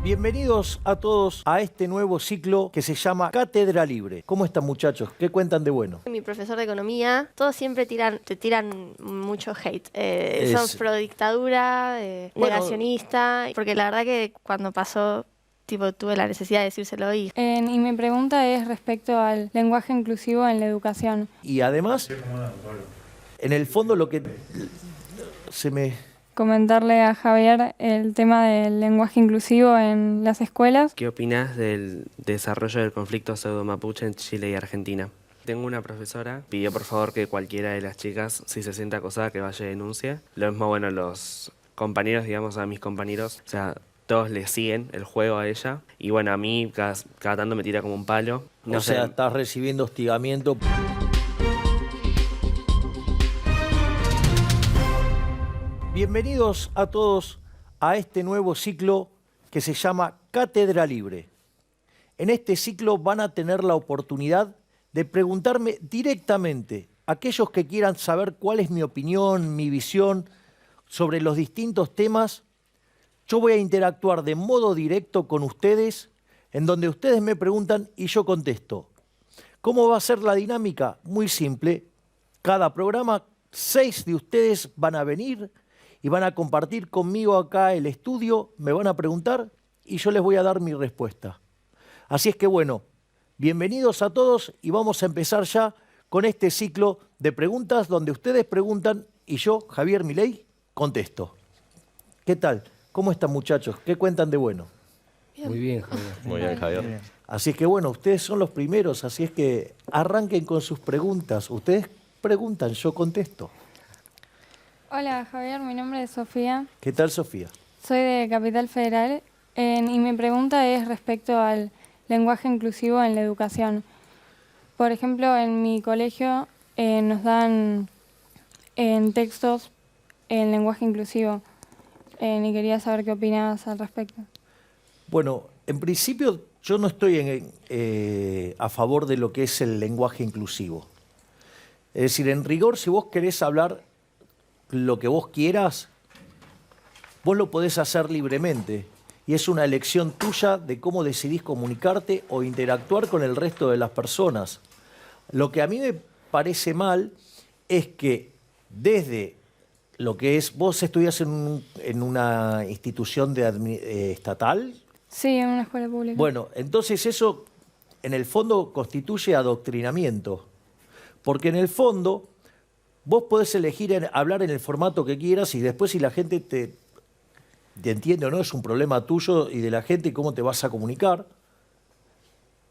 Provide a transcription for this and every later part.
Bienvenidos a todos a este nuevo ciclo que se llama Cátedra Libre. ¿Cómo están, muchachos? ¿Qué cuentan de bueno? Mi profesor de economía, todos siempre te tiran mucho hate. Sos pro dictadura, negacionista, porque la verdad que cuando pasó, tuve la necesidad de decírselo y mi pregunta es respecto al lenguaje inclusivo en la educación. Y además, en el fondo lo que Comentarle a Javier el tema del lenguaje inclusivo en las escuelas. ¿Qué opinas del desarrollo del conflicto pseudo-mapuche en Chile y Argentina? Tengo una profesora, pidió por favor que cualquiera de las chicas, si se siente acosada, que vaya y denuncie. Lo mismo, bueno, los compañeros, digamos, a mis compañeros, o sea, todos le siguen el juego a ella. Y bueno, a mí cada tanto me tira como un palo. No sé, estás recibiendo hostigamiento. Bienvenidos a todos a este nuevo ciclo que se llama Cátedra Libre. En este ciclo van a tener la oportunidad de preguntarme directamente a aquellos que quieran saber cuál es mi opinión, mi visión sobre los distintos temas. Yo voy a interactuar de modo directo con ustedes, en donde ustedes me preguntan y yo contesto. ¿Cómo va a ser la dinámica? Muy simple. Cada programa, 6 de ustedes van a venir y van a compartir conmigo acá el estudio, me van a preguntar y yo les voy a dar mi respuesta. Así es que bueno, bienvenidos a todos y vamos a empezar ya con este ciclo de preguntas donde ustedes preguntan y yo, Javier Milei, contesto. ¿Qué tal? ¿Cómo están, muchachos? ¿Qué cuentan de bueno? Bien. Muy bien, Javier. Muy bien, Javier. Así es que bueno, ustedes son los primeros, así es que arranquen con sus preguntas. Ustedes preguntan, yo contesto. Hola Javier, mi nombre es Sofía. ¿Qué tal, Sofía? Soy de Capital Federal y mi pregunta es respecto al lenguaje inclusivo en la educación. Por ejemplo, en mi colegio nos dan textos en lenguaje inclusivo y quería saber qué opinabas al respecto. Bueno, en principio yo no estoy a favor de lo que es el lenguaje inclusivo. Es decir, en rigor, si vos querés hablar lo que vos quieras, vos lo podés hacer libremente. Y es una elección tuya de cómo decidís comunicarte o interactuar con el resto de las personas. Lo que a mí me parece mal es que desde lo que es... ¿Vos estudiás en una institución estatal? Sí, en una escuela pública. Bueno, entonces eso en el fondo constituye adoctrinamiento. Porque en el fondo vos podés elegir hablar en el formato que quieras y después si la gente te entiende o no es un problema tuyo y de la gente y cómo te vas a comunicar.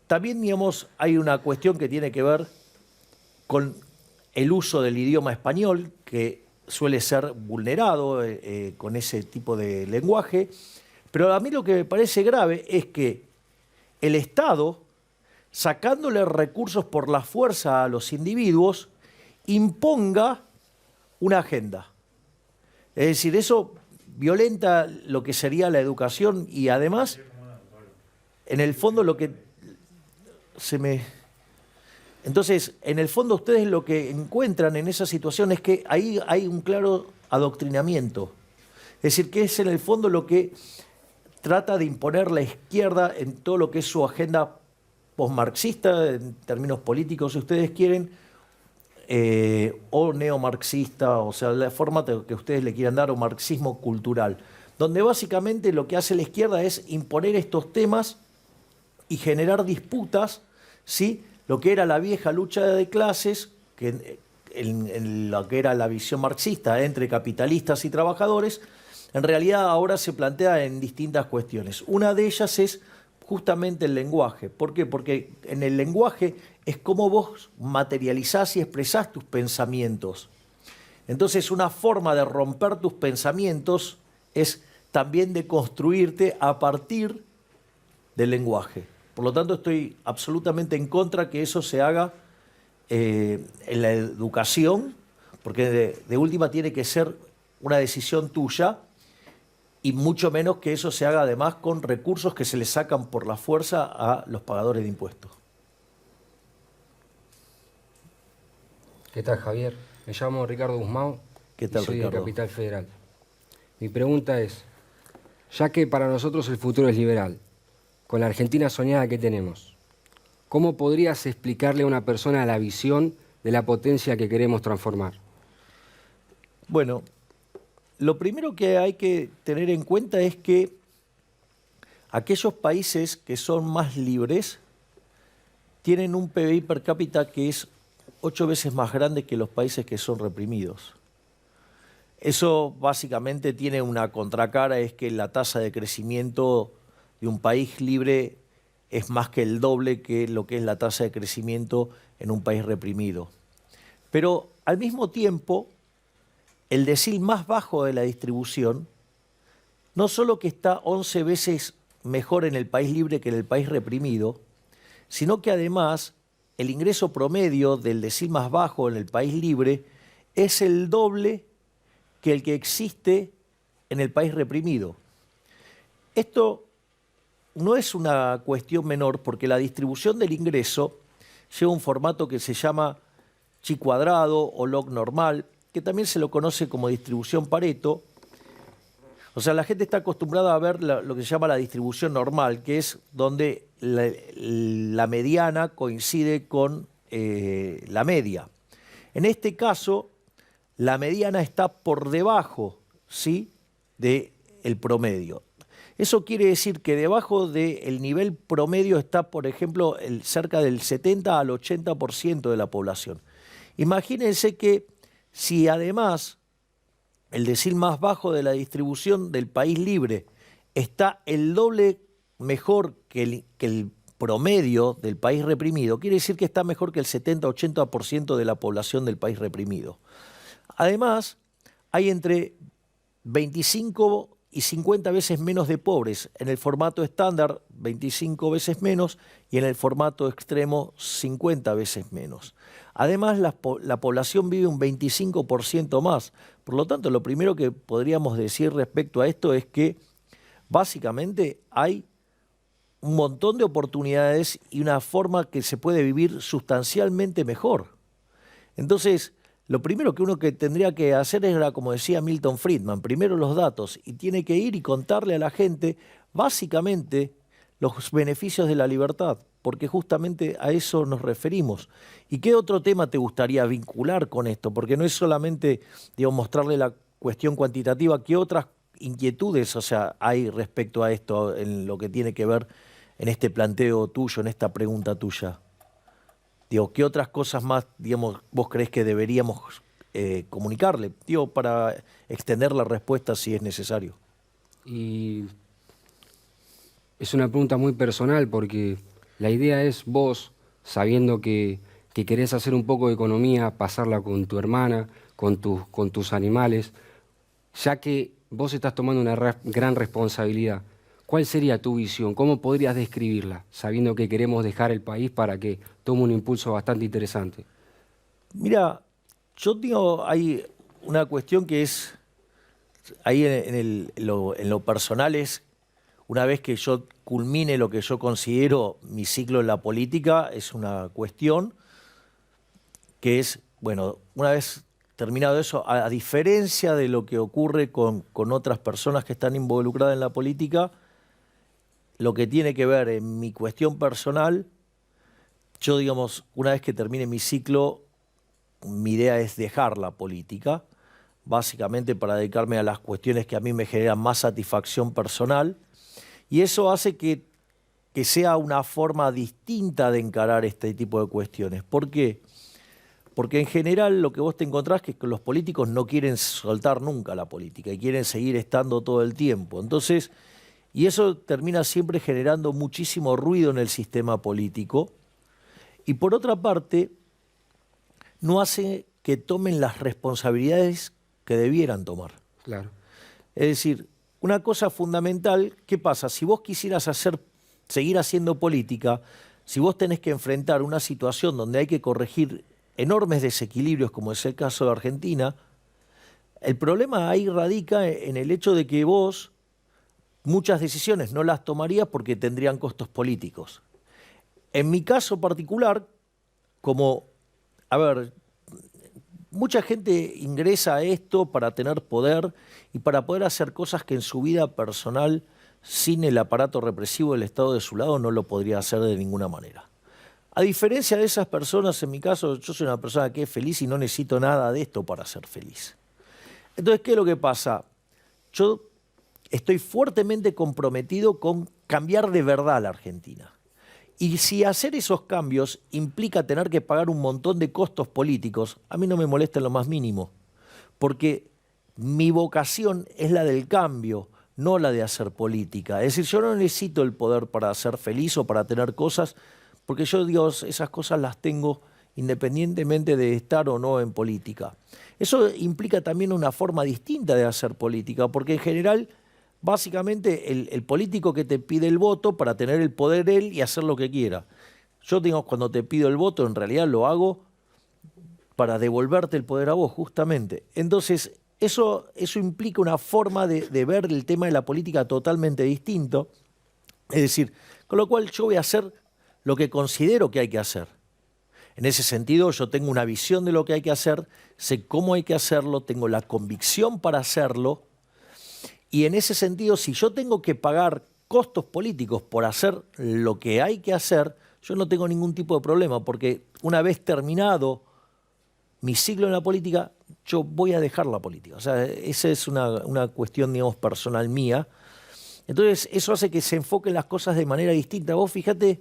También, digamos, hay una cuestión que tiene que ver con el uso del idioma español, que suele ser vulnerado con ese tipo de lenguaje. Pero a mí lo que me parece grave es que el Estado, sacándole recursos por la fuerza a los individuos, imponga una agenda. Es decir, eso violenta lo que sería la educación y además, en el fondo lo que Entonces, en el fondo ustedes lo que encuentran en esa situación es que ahí hay un claro adoctrinamiento. Es decir, que es en el fondo lo que trata de imponer la izquierda en todo lo que es su agenda posmarxista, en términos políticos, si ustedes quieren, o neomarxista, o sea, la forma que ustedes le quieran dar, o marxismo cultural, donde básicamente lo que hace la izquierda es imponer estos temas y generar disputas, ¿sí? Lo que era la vieja lucha de clases, que en lo que era la visión marxista entre capitalistas y trabajadores, en realidad ahora se plantea en distintas cuestiones. Una de ellas es justamente el lenguaje. ¿Por qué? Porque en el lenguaje es como vos materializás y expresás tus pensamientos. Entonces, una forma de romper tus pensamientos es también de construirte a partir del lenguaje. Por lo tanto, estoy absolutamente en contra que eso se haga en la educación, porque de última tiene que ser una decisión tuya, y mucho menos que eso se haga además con recursos que se le sacan por la fuerza a los pagadores de impuestos. ¿Qué tal, Javier? Me llamo Ricardo Guzmán. ¿Qué tal, y soy Ricardo? de Capital Federal. Mi pregunta es, Ya que para nosotros el futuro es liberal, con la Argentina soñada que tenemos, ¿cómo podrías explicarle a una persona la visión de la potencia que queremos transformar? Bueno, lo primero que hay que tener en cuenta es que aquellos países que son más libres tienen un PBI per cápita que es 8 veces más grande que los países que son reprimidos. Eso básicamente tiene una contracara, es que la tasa de crecimiento de un país libre es más que el doble que lo que es la tasa de crecimiento en un país reprimido. Pero al mismo tiempo, el decil más bajo de la distribución, no solo que está 11 veces mejor en el país libre que en el país reprimido, sino que además el ingreso promedio del decil más bajo en el país libre es el doble que el que existe en el país reprimido. Esto no es una cuestión menor porque la distribución del ingreso lleva un formato que se llama chi cuadrado o log normal, que también se lo conoce como distribución Pareto. O sea, la gente está acostumbrada a ver lo que se llama la distribución normal, que es donde la mediana coincide con la media. En este caso, la mediana está por debajo, ¿sí?, del promedio. Eso quiere decir que debajo del nivel promedio está, por ejemplo, cerca del 70 al 80% de la población. Imagínense que si además el decil más bajo de la distribución del país libre está el doble mejor que el promedio del país reprimido, quiere decir que está mejor que el 70-80% de la población del país reprimido. Además, hay entre 25 y 50 veces menos de pobres. En el formato estándar, 25 veces menos, y en el formato extremo, 50 veces menos. Además, la población vive un 25% más. Por lo tanto, lo primero que podríamos decir respecto a esto es que básicamente hay un montón de oportunidades y una forma que se puede vivir sustancialmente mejor. Entonces, lo primero que uno que tendría que hacer era, como decía Milton Friedman, primero los datos, y tiene que ir y contarle a la gente básicamente los beneficios de la libertad, porque justamente a eso nos referimos. ¿Y qué otro tema te gustaría vincular con esto? Porque no es solamente, digamos, mostrarle la cuestión cuantitativa, ¿qué otras inquietudes, o sea, hay respecto a esto en lo que tiene que ver en este planteo tuyo, en esta pregunta tuya? Digo, ¿qué otras cosas más, digamos, vos creés que deberíamos comunicarle? Digo, para extender la respuesta si es necesario. Y es una pregunta muy personal porque la idea es vos, sabiendo que querés hacer un poco de economía, pasarla con tu hermana, con tus animales, ya que vos estás tomando una gran responsabilidad. ¿Cuál sería tu visión? ¿Cómo podrías describirla, sabiendo que queremos dejar el país para que tome un impulso bastante interesante? Mira, yo digo, hay una cuestión que es, ahí en lo personal es, una vez que yo culmine lo que yo considero mi ciclo en la política, es una cuestión que es, bueno, una vez terminado eso, a diferencia de lo que ocurre con otras personas que están involucradas en la política, lo que tiene que ver en mi cuestión personal, yo, digamos, una vez que termine mi ciclo, mi idea es dejar la política, básicamente para dedicarme a las cuestiones que a mí me generan más satisfacción personal, y eso hace que sea una forma distinta de encarar este tipo de cuestiones. ¿Por qué? Porque en general lo que vos te encontrás es que los políticos no quieren soltar nunca la política y quieren seguir estando todo el tiempo. Entonces, y eso termina siempre generando muchísimo ruido en el sistema político. Y por otra parte, no hace que tomen las responsabilidades que debieran tomar. Claro. Es decir, una cosa fundamental, ¿qué pasa? Si vos quisieras seguir haciendo política, si vos tenés que enfrentar una situación donde hay que corregir enormes desequilibrios, como es el caso de Argentina, el problema ahí radica en el hecho de que vos muchas decisiones no las tomarías porque tendrían costos políticos. En mi caso particular, como, a ver, mucha gente ingresa a esto para tener poder y para poder hacer cosas que en su vida personal, sin el aparato represivo del Estado de su lado, no lo podría hacer de ninguna manera. A diferencia de esas personas, en mi caso, yo soy una persona que es feliz y no necesito nada de esto para ser feliz. Entonces, ¿qué es lo que pasa? Yo estoy fuertemente comprometido con cambiar de verdad a la Argentina. Y si hacer esos cambios implica tener que pagar un montón de costos políticos, a mí no me molesta en lo más mínimo, porque mi vocación es la del cambio, no la de hacer política. Es decir, yo no necesito el poder para ser feliz o para tener cosas, porque yo digo, esas cosas las tengo independientemente de estar o no en política. Eso implica también una forma distinta de hacer política, porque en general, básicamente, el político que te pide el voto para tener el poder él y hacer lo que quiera. Yo digo, cuando te pido el voto, en realidad lo hago para devolverte el poder a vos, justamente. Entonces, eso implica una forma de ver el tema de la política totalmente distinto. Es decir, con lo cual yo voy a hacer lo que considero que hay que hacer. En ese sentido, yo tengo una visión de lo que hay que hacer, sé cómo hay que hacerlo, tengo la convicción para hacerlo, y en ese sentido, si yo tengo que pagar costos políticos por hacer lo que hay que hacer, yo no tengo ningún tipo de problema, porque una vez terminado mi ciclo en la política, yo voy a dejar la política. O sea, esa es una cuestión, digamos, personal mía. Entonces, eso hace que se enfoquen las cosas de manera distinta. Vos fíjate,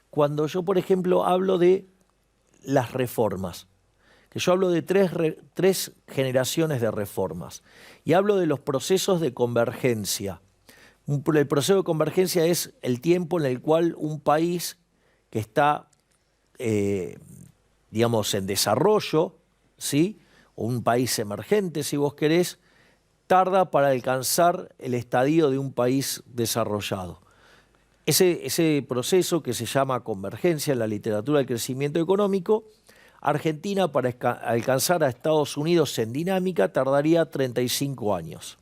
cuando yo, por ejemplo, hablo de las reformas, que yo hablo de tres generaciones de reformas, y hablo de los procesos de convergencia. El proceso de convergencia es el tiempo en el cual un país que está, digamos, en desarrollo, ¿sí?, o un país emergente, si vos querés, tarda para alcanzar el estadio de un país desarrollado. Ese proceso que se llama convergencia en la literatura del crecimiento económico, Argentina para alcanzar a Estados Unidos en dinámica tardaría 35 años.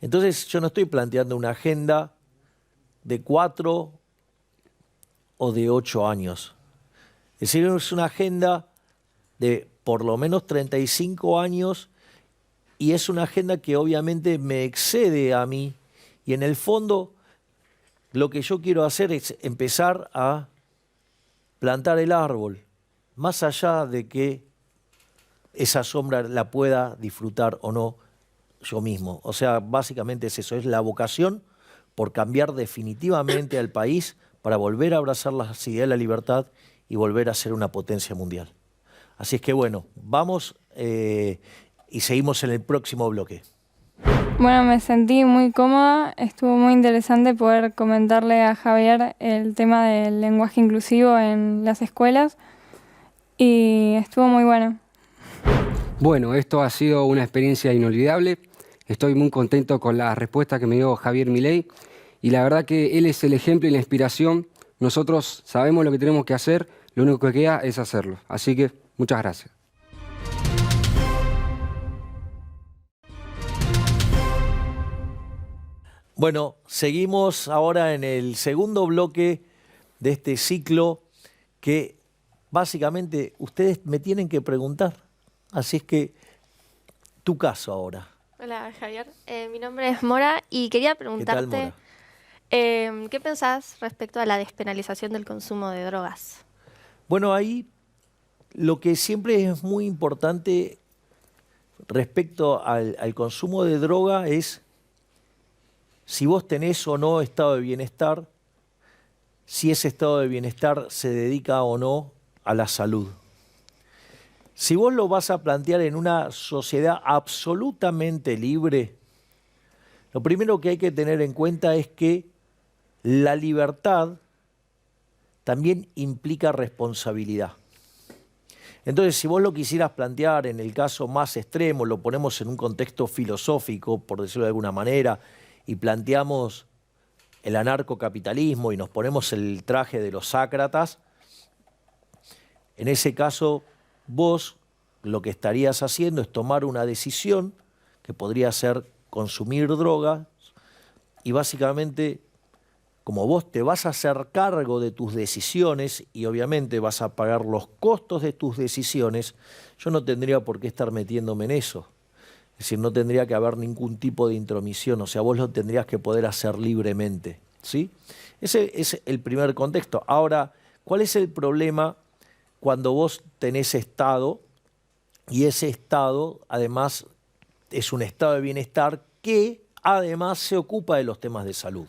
Entonces yo no estoy planteando una agenda de 4 o de 8 años. Es decir, es una agenda de por lo menos 35 años y es una agenda que obviamente me excede a mí y en el fondo lo que yo quiero hacer es empezar a plantar el árbol, más allá de que esa sombra la pueda disfrutar o no yo mismo. O sea, básicamente es eso, es la vocación por cambiar definitivamente al país para volver a abrazar las ideas de la libertad y volver a ser una potencia mundial. Así es que bueno, vamos y seguimos en el próximo bloque. Bueno, me sentí muy cómoda, estuvo muy interesante poder comentarle a Javier el tema del lenguaje inclusivo en las escuelas y estuvo muy bueno. Bueno, esto ha sido una experiencia inolvidable. Estoy muy contento con la respuesta que me dio Javier Milei y la verdad que él es el ejemplo y la inspiración. Nosotros sabemos lo que tenemos que hacer, lo único que queda es hacerlo. Así que muchas gracias. Bueno, seguimos ahora en el segundo bloque de este ciclo que básicamente ustedes me tienen que preguntar. Así es que tu caso ahora. Hola Javier, mi nombre es Mora y quería preguntarte ¿Qué tal, Mora? ¿qué pensás respecto a la despenalización del consumo de drogas? Bueno, ahí lo que siempre es muy importante respecto al consumo de droga es si vos tenés o no estado de bienestar, si ese estado de bienestar se dedica o no a la salud. Si vos lo vas a plantear en una sociedad absolutamente libre, lo primero que hay que tener en cuenta es que la libertad también implica responsabilidad. Entonces, si vos lo quisieras plantear en el caso más extremo, lo ponemos en un contexto filosófico, por decirlo de alguna manera, y planteamos el anarcocapitalismo y nos ponemos el traje de los Sácratas, en ese caso vos lo que estarías haciendo es tomar una decisión que podría ser consumir drogas y básicamente como vos te vas a hacer cargo de tus decisiones y obviamente vas a pagar los costos de tus decisiones, yo no tendría por qué estar metiéndome en eso. Es decir, no tendría que haber ningún tipo de intromisión, o sea, vos lo tendrías que poder hacer libremente, ¿sí? Ese es el primer contexto. Ahora, ¿cuál es el problema cuando vos tenés Estado y ese Estado además es un estado de bienestar que además se ocupa de los temas de salud?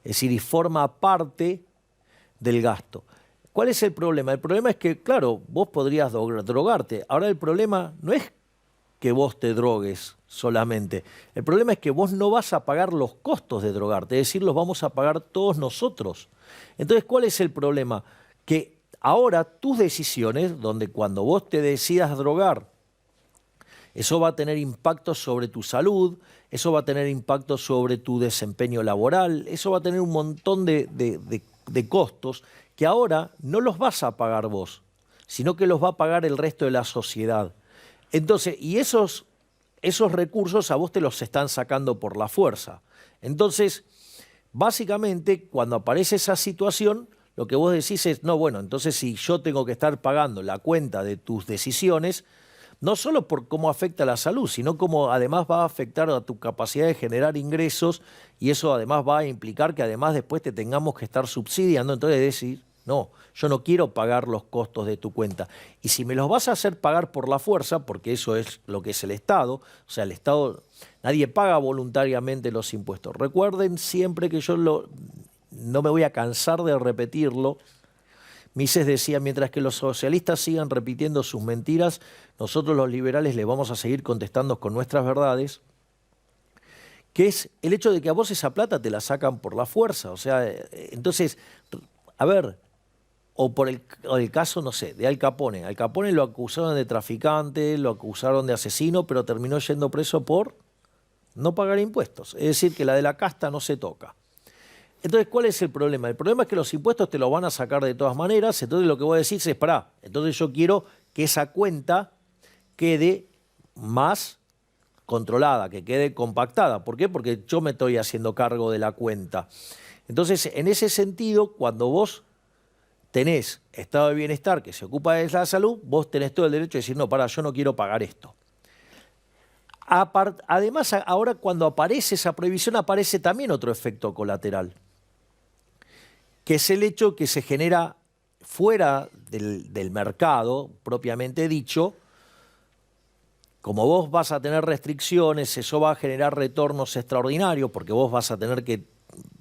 Es decir, y forma parte del gasto. ¿Cuál es el problema? El problema es que, claro, vos podrías drogarte. Ahora el problema no es que vos te drogues solamente. El problema es que vos no vas a pagar los costos de drogarte, es decir, los vamos a pagar todos nosotros. Entonces, ¿cuál es el problema? Que ahora tus decisiones, donde cuando vos te decidas drogar, eso va a tener impacto sobre tu salud, eso va a tener impacto sobre tu desempeño laboral, eso va a tener un montón de costos que ahora no los vas a pagar vos, sino que los va a pagar el resto de la sociedad. Entonces, y esos recursos a vos te los están sacando por la fuerza. Entonces, básicamente, cuando aparece esa situación, lo que vos decís es, no, bueno, entonces si yo tengo que estar pagando la cuenta de tus decisiones, no solo por cómo afecta a la salud, sino cómo además va a afectar a tu capacidad de generar ingresos y eso además va a implicar que además después te tengamos que estar subsidiando, entonces decir, no, yo no quiero pagar los costos de tu cuenta. Y si me los vas a hacer pagar por la fuerza, porque eso es lo que es el Estado, o sea, el Estado, nadie paga voluntariamente los impuestos. Recuerden siempre que yo no me voy a cansar de repetirlo. Mises decía, mientras que los socialistas sigan repitiendo sus mentiras, nosotros los liberales les vamos a seguir contestando con nuestras verdades, que es el hecho de que a vos esa plata te la sacan por la fuerza. O sea, entonces, a ver, o por el caso, no sé, de Al Capone. Al Capone lo acusaron de traficante, lo acusaron de asesino, pero terminó yendo preso por no pagar impuestos. Es decir, que la de la casta no se toca. Entonces, ¿cuál es el problema? El problema es que los impuestos te los van a sacar de todas maneras, entonces lo que vos decís es, pará, entonces yo quiero que esa cuenta quede más controlada, que quede compactada. ¿Por qué? Porque yo me estoy haciendo cargo de la cuenta. Entonces, en ese sentido, cuando vos tenés estado de bienestar que se ocupa de la salud, vos tenés todo el derecho de decir, no, pará, yo no quiero pagar esto. Además, ahora cuando aparece esa prohibición, aparece también otro efecto colateral, que es el hecho que se genera fuera del mercado, propiamente dicho. Como vos vas a tener restricciones, eso va a generar retornos extraordinarios, porque vos vas a tener que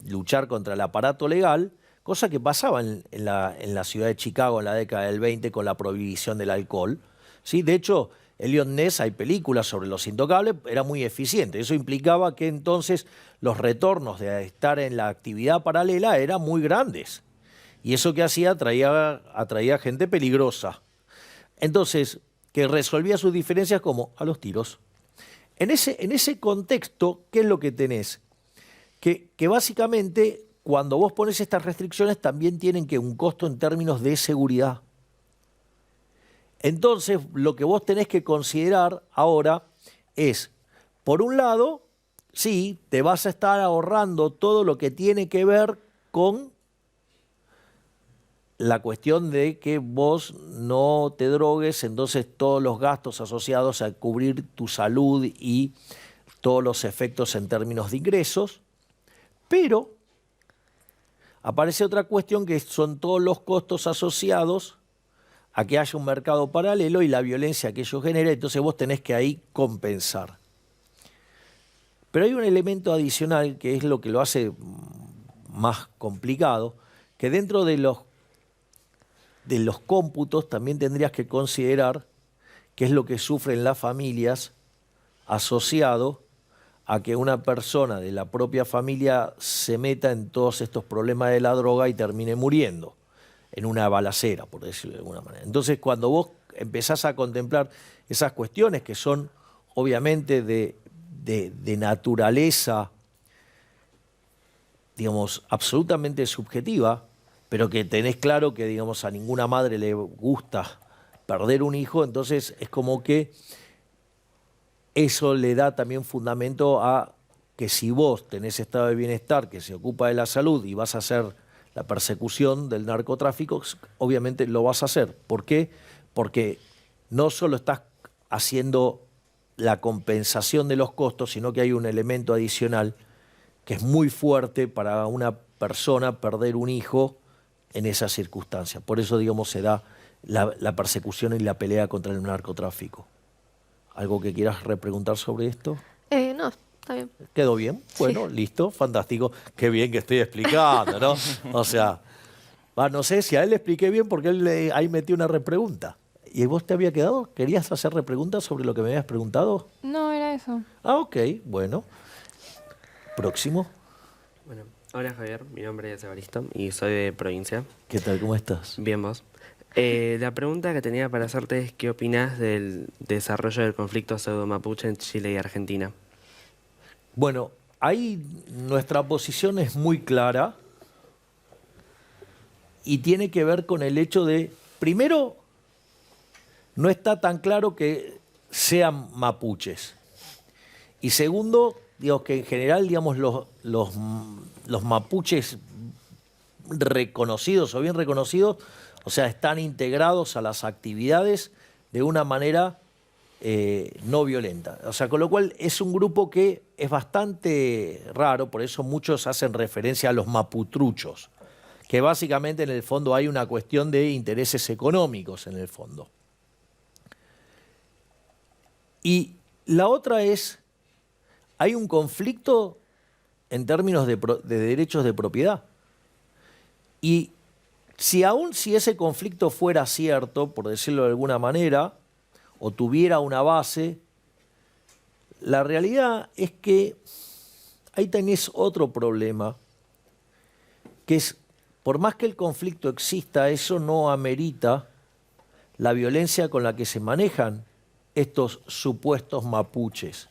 luchar contra el aparato legal, cosa que pasaba en la ciudad de Chicago en la década del 20 con la prohibición del alcohol. ¿Sí? De hecho, Eliot Ness, hay películas sobre Los Intocables, era muy eficiente. Eso implicaba que entonces los retornos de estar en la actividad paralela eran muy grandes. Y eso que hacía atraía gente peligrosa. Entonces, que resolvía sus diferencias como a los tiros. En ese contexto, ¿qué es lo que tenés? Que básicamente, cuando vos pones estas restricciones, también tienen que un costo en términos de seguridad. Entonces, lo que vos tenés que considerar ahora es, por un lado, sí, te vas a estar ahorrando todo lo que tiene que ver con la cuestión de que vos no te drogues, entonces todos los gastos asociados a cubrir tu salud y todos los efectos en términos de ingresos, pero aparece otra cuestión que son todos los costos asociados a que haya un mercado paralelo y la violencia que ello genera, entonces vos tenés que ahí compensar. Pero hay un elemento adicional que es lo que lo hace más complicado, que dentro de los cómputos también tendrías que considerar qué es lo que sufren las familias asociado a que una persona de la propia familia se meta en todos estos problemas de la droga y termine muriendo en una balacera, por decirlo de alguna manera. Entonces, cuando vos empezás a contemplar esas cuestiones que son obviamente de naturaleza, digamos, absolutamente subjetiva, pero que tenés claro que, digamos, a ninguna madre le gusta perder un hijo, entonces es como que eso le da también fundamento a que si vos tenés estado de bienestar que se ocupa de la salud y vas a hacer la persecución del narcotráfico, obviamente lo vas a hacer. ¿Por qué? Porque no solo estás haciendo la compensación de los costos, sino que hay un elemento adicional que es muy fuerte para una persona perder un hijo en esas circunstancias. Por eso, digamos, se da la persecución y la pelea contra el narcotráfico. ¿Algo que quieras repreguntar sobre esto? No, está bien. ¿Quedó bien? Bueno, Sí. listo, fantástico. Qué bien que estoy explicando, ¿no? O sea, no sé si a él le expliqué bien porque él ahí metió una repregunta. ¿Y vos te había quedado? ¿Querías hacer repreguntas sobre lo que me habías preguntado? No, era eso. Ah, ok, bueno. Próximo. Bueno, hola Javier, mi nombre es Evaristo y soy de provincia. ¿Qué tal? ¿Cómo estás? Bien, vos. La pregunta que tenía para hacerte es ¿qué opinas del desarrollo del conflicto pseudo-mapuche en Chile y Argentina? Bueno, ahí nuestra posición es muy clara y tiene que ver con el hecho de, primero, no está tan claro que sean mapuches. Y segundo, digo que en general, digamos, los mapuches reconocidos o bien reconocidos, o sea, están integrados a las actividades de una manera no violenta. O sea, con lo cual es un grupo que es bastante raro, por eso muchos hacen referencia a los maputruchos, que básicamente en el fondo hay una cuestión de intereses económicos en el fondo. Y la otra es, hay un conflicto en términos de derechos de propiedad. Y aún si ese conflicto fuera cierto, por decirlo de alguna manera, o tuviera una base, la realidad es que ahí tenés otro problema, que es, por más que el conflicto exista, eso no amerita la violencia con la que se manejan estos supuestos mapuches.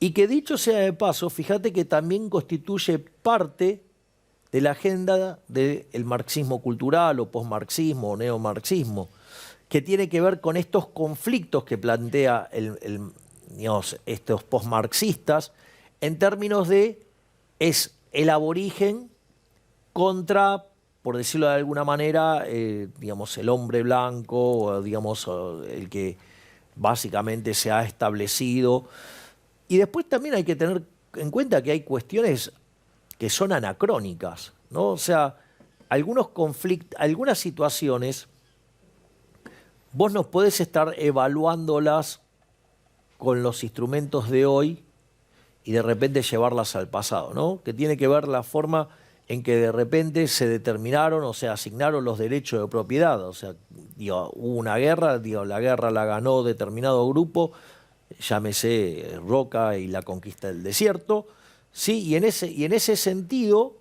Y que dicho sea de paso, fíjate que también constituye parte de la agenda del marxismo cultural o posmarxismo o neomarxismo, que tiene que ver con estos conflictos que plantea digamos, estos posmarxistas en términos de es el aborigen contra, por decirlo de alguna manera, digamos, el hombre blanco, o digamos, el que básicamente se ha establecido. Y después también hay que tener en cuenta que hay cuestiones que son anacrónicas, ¿no? O sea, algunos conflictos, algunas situaciones, vos no podés estar evaluándolas con los instrumentos de hoy y de repente llevarlas al pasado, ¿no? Que tiene que ver la forma en que de repente se determinaron o se asignaron los derechos de propiedad. O sea, digo, hubo una guerra, digo, la guerra la ganó determinado grupo, llámese Roca y la conquista del desierto, ¿sí? Y en ese sentido,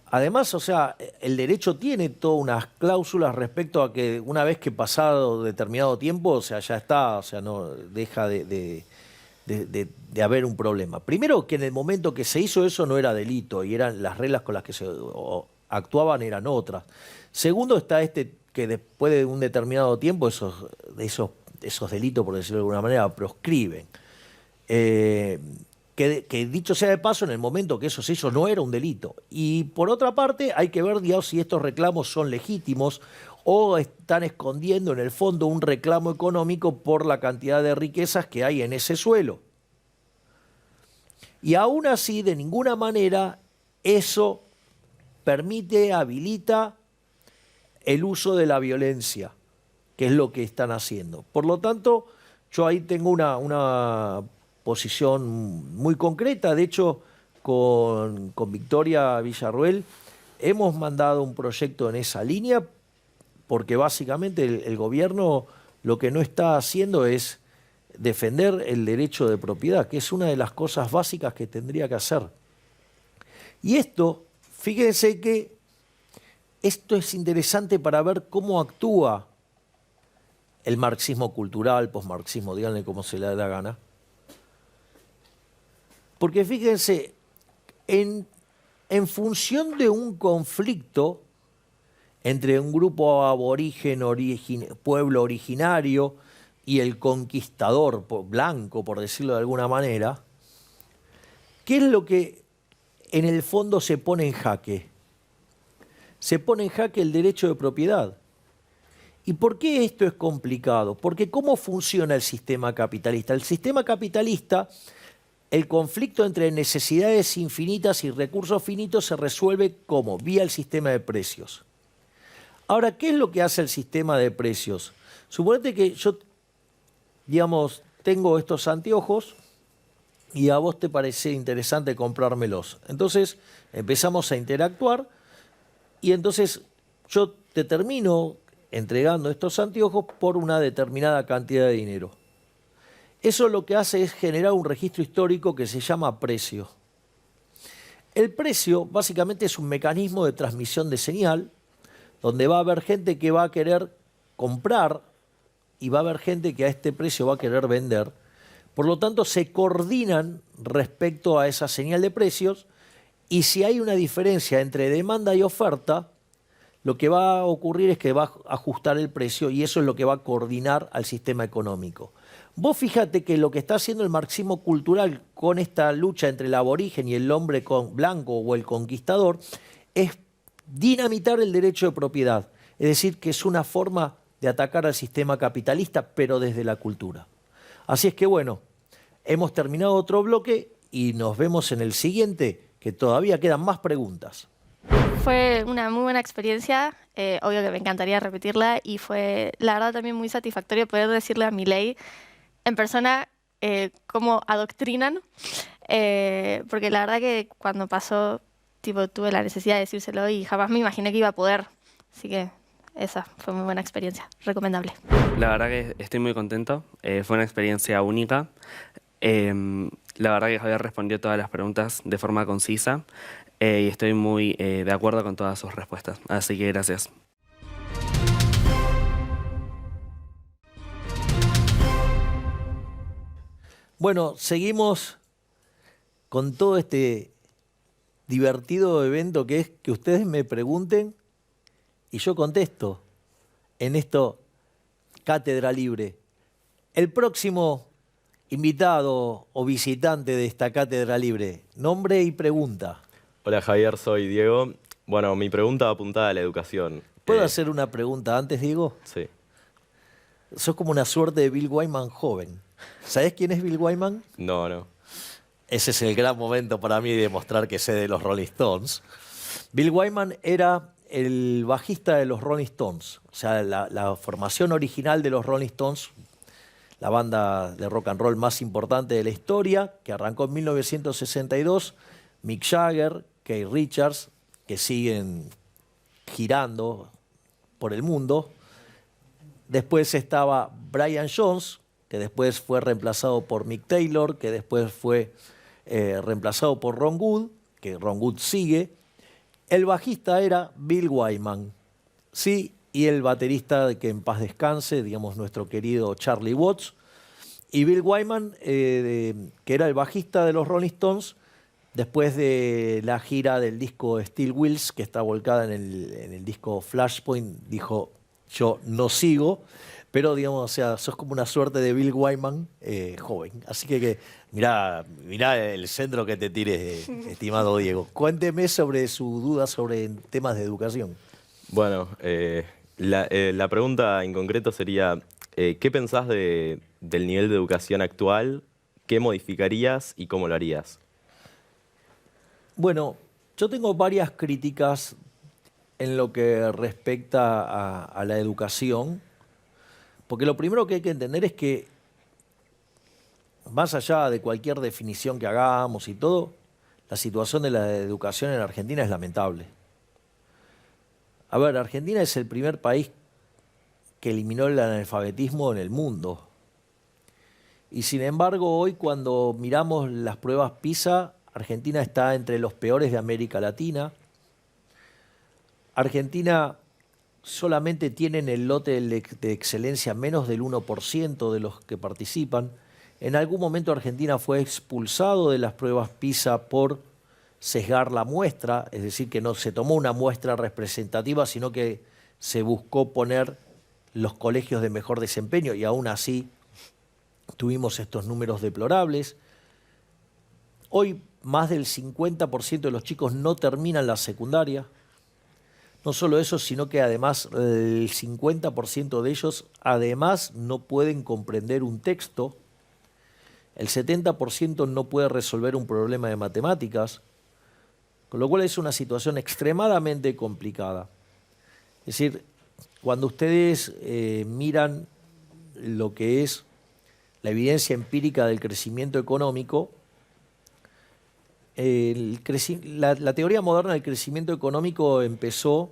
además, o sea, el derecho tiene todas unas cláusulas respecto a que una vez que pasado determinado tiempo, o sea, ya está, o sea, no deja de haber un problema. Primero, que en el momento que se hizo eso no era delito y eran las reglas con las que se actuaban eran otras. Segundo, está que después de un determinado tiempo esos delitos, por decirlo de alguna manera, proscriben. Que dicho sea de paso, en el momento que eso se hizo no era un delito. Y por otra parte, hay que ver, digamos, si estos reclamos son legítimos o están escondiendo en el fondo un reclamo económico por la cantidad de riquezas que hay en ese suelo. Y aún así, de ninguna manera, eso habilita el uso de la violencia, que es lo que están haciendo. Por lo tanto, yo ahí tengo una posición muy concreta. De hecho, con Victoria Villarruel hemos mandado un proyecto en esa línea porque básicamente el gobierno lo que no está haciendo es defender el derecho de propiedad, que es una de las cosas básicas que tendría que hacer. Y esto, fíjense que esto es interesante para ver cómo actúa el marxismo cultural, posmarxismo, díganle cómo se le da la gana. Porque fíjense, en función de un conflicto entre un grupo aborigen, pueblo originario, y el conquistador blanco, por decirlo de alguna manera, ¿qué es lo que en el fondo se pone en jaque? Se pone en jaque el derecho de propiedad. ¿Y por qué esto es complicado? Porque ¿cómo funciona el sistema capitalista? El sistema capitalista, el conflicto entre necesidades infinitas y recursos finitos se resuelve ¿cómo? Vía el sistema de precios. Ahora, ¿qué es lo que hace el sistema de precios? Suponete que yo, digamos, tengo estos anteojos y a vos te parece interesante comprármelos. Entonces empezamos a interactuar y entonces yo te termino entregando estos anteojos por una determinada cantidad de dinero. Eso lo que hace es generar un registro histórico que se llama precio. El precio básicamente es un mecanismo de transmisión de señal donde va a haber gente que va a querer comprar y va a haber gente que a este precio va a querer vender. Por lo tanto, se coordinan respecto a esa señal de precios y si hay una diferencia entre demanda y oferta, lo que va a ocurrir es que va a ajustar el precio y eso es lo que va a coordinar al sistema económico. Vos fíjate que lo que está haciendo el marxismo cultural con esta lucha entre el aborigen y el hombre blanco o el conquistador es dinamitar el derecho de propiedad. Es decir, que es una forma de atacar al sistema capitalista, pero desde la cultura. Así es que bueno, hemos terminado otro bloque y nos vemos en el siguiente, que todavía quedan más preguntas. Fue una muy buena experiencia, obvio que me encantaría repetirla y fue la verdad también muy satisfactorio poder decirle a Milei en persona cómo adoctrinan, porque la verdad que cuando pasó, tipo, tuve la necesidad de decírselo y jamás me imaginé que iba a poder, así que esa fue muy buena experiencia, recomendable. La verdad que estoy muy contento, fue una experiencia única. La verdad que Javier respondió todas las preguntas de forma concisa y estoy muy de acuerdo con todas sus respuestas, así que gracias. Bueno, seguimos con todo este divertido evento que es que ustedes me pregunten y yo contesto en esto Cátedra Libre. El próximo invitado o visitante de esta Cátedra Libre, nombre y pregunta. Hola Javier, soy Diego. Bueno, mi pregunta va apuntada a la educación. ¿Puedo hacer una pregunta antes, Diego? Sí. Sos como una suerte de Bill Wyman joven. ¿Sabés quién es Bill Wyman? No. Ese es el gran momento para mí de demostrar que sé de los Rolling Stones. Bill Wyman era el bajista de los Rolling Stones. O sea, la formación original de los Rolling Stones, la banda de rock and roll más importante de la historia, que arrancó en 1962, Mick Jagger, Keith Richards, que siguen girando por el mundo. Después estaba Brian Jones, que después fue reemplazado por Mick Taylor, que después fue reemplazado por Ron Wood, que Ron Wood sigue. El bajista era Bill Wyman, sí, y el baterista, que en paz descanse, digamos, nuestro querido Charlie Watts. Y Bill Wyman, que era el bajista de los Rolling Stones, después de la gira del disco Steel Wheels, que está volcada en el disco Flashpoint, dijo, yo no sigo, pero digamos, o sea, sos como una suerte de Bill Wyman joven. Así que mirá el centro que te tires, estimado Diego. Cuénteme sobre su duda sobre temas de educación. Bueno, la pregunta en concreto sería, ¿qué pensás del nivel de educación actual? ¿Qué modificarías y cómo lo harías? Bueno, yo tengo varias críticas en lo que respecta a la educación, porque lo primero que hay que entender es que, más allá de cualquier definición que hagamos y todo, la situación de la educación en Argentina es lamentable. A ver, Argentina es el primer país que eliminó el analfabetismo en el mundo. Y sin embargo, hoy cuando miramos las pruebas PISA, Argentina está entre los peores de América Latina. Argentina solamente tiene en el lote de excelencia menos del 1% de los que participan. En algún momento Argentina fue expulsado de las pruebas PISA por sesgar la muestra, es decir, que no se tomó una muestra representativa, sino que se buscó poner los colegios de mejor desempeño y aún así tuvimos estos números deplorables. Hoy más del 50% de los chicos no terminan la secundaria. No solo eso, sino que además el 50% de ellos además no pueden comprender un texto. El 70% no puede resolver un problema de matemáticas, con lo cual es una situación extremadamente complicada. Es decir, cuando ustedes miran lo que es la evidencia empírica del crecimiento económico, la teoría moderna del crecimiento económico empezó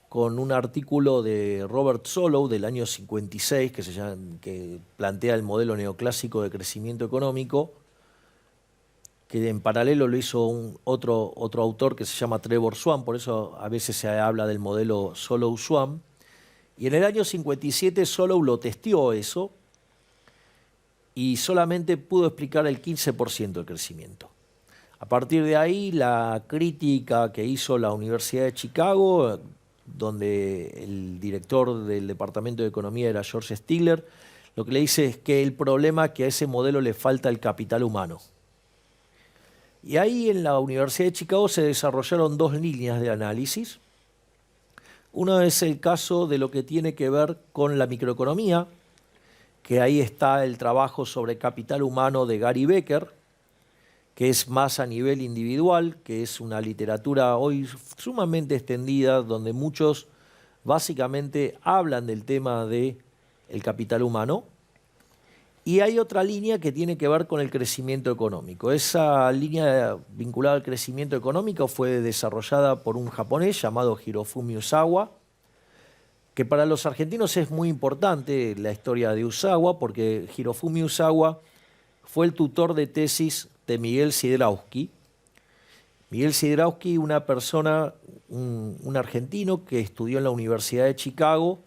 con un artículo de Robert Solow del año 56 que plantea el modelo neoclásico de crecimiento económico, que en paralelo lo hizo otro autor que se llama Trevor Swan, por eso a veces se habla del modelo Solow-Swan. Y en el año 57 Solow lo testeó eso y solamente pudo explicar el 15% del crecimiento. A partir de ahí, la crítica que hizo la Universidad de Chicago, donde el director del Departamento de Economía era George Stigler, lo que le dice es que el problema es que a ese modelo le falta el capital humano. Y ahí en la Universidad de Chicago se desarrollaron dos líneas de análisis. Una es el caso de lo que tiene que ver con la microeconomía, que ahí está el trabajo sobre capital humano de Gary Becker, que es más a nivel individual, que es una literatura hoy sumamente extendida, donde muchos básicamente hablan del tema del capital humano. Y hay otra línea que tiene que ver con el crecimiento económico. Esa línea vinculada al crecimiento económico fue desarrollada por un japonés llamado Hirofumi Usawa, que para los argentinos es muy importante la historia de Usawa, porque Hirofumi Usawa fue el tutor de tesis de Miguel Sidrausky. Miguel Sidrausky, una persona, un argentino que estudió en la Universidad de Chicago,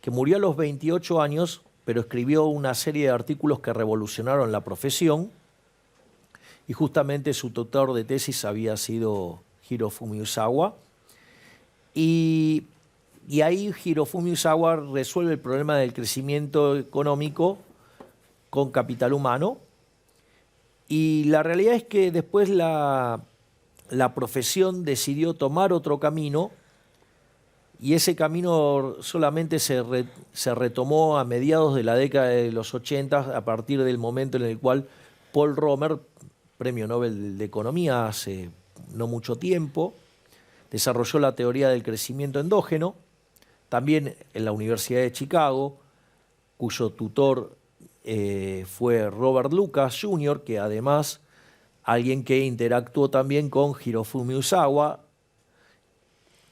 que murió a los 28 años, pero escribió una serie de artículos que revolucionaron la profesión, y justamente su tutor de tesis había sido Hirofumi Usawa. Y ahí Hirofumi Usawa resuelve el problema del crecimiento económico con capital humano. Y la realidad es que después la profesión decidió tomar otro camino, y ese camino solamente se retomó a mediados de la década de los 80, a partir del momento en el cual Paul Romer, premio Nobel de Economía hace no mucho tiempo, desarrolló la teoría del crecimiento endógeno, también en la Universidad de Chicago, cuyo tutor fue Robert Lucas Jr., que además alguien que interactuó también con Hirofumi Usawa,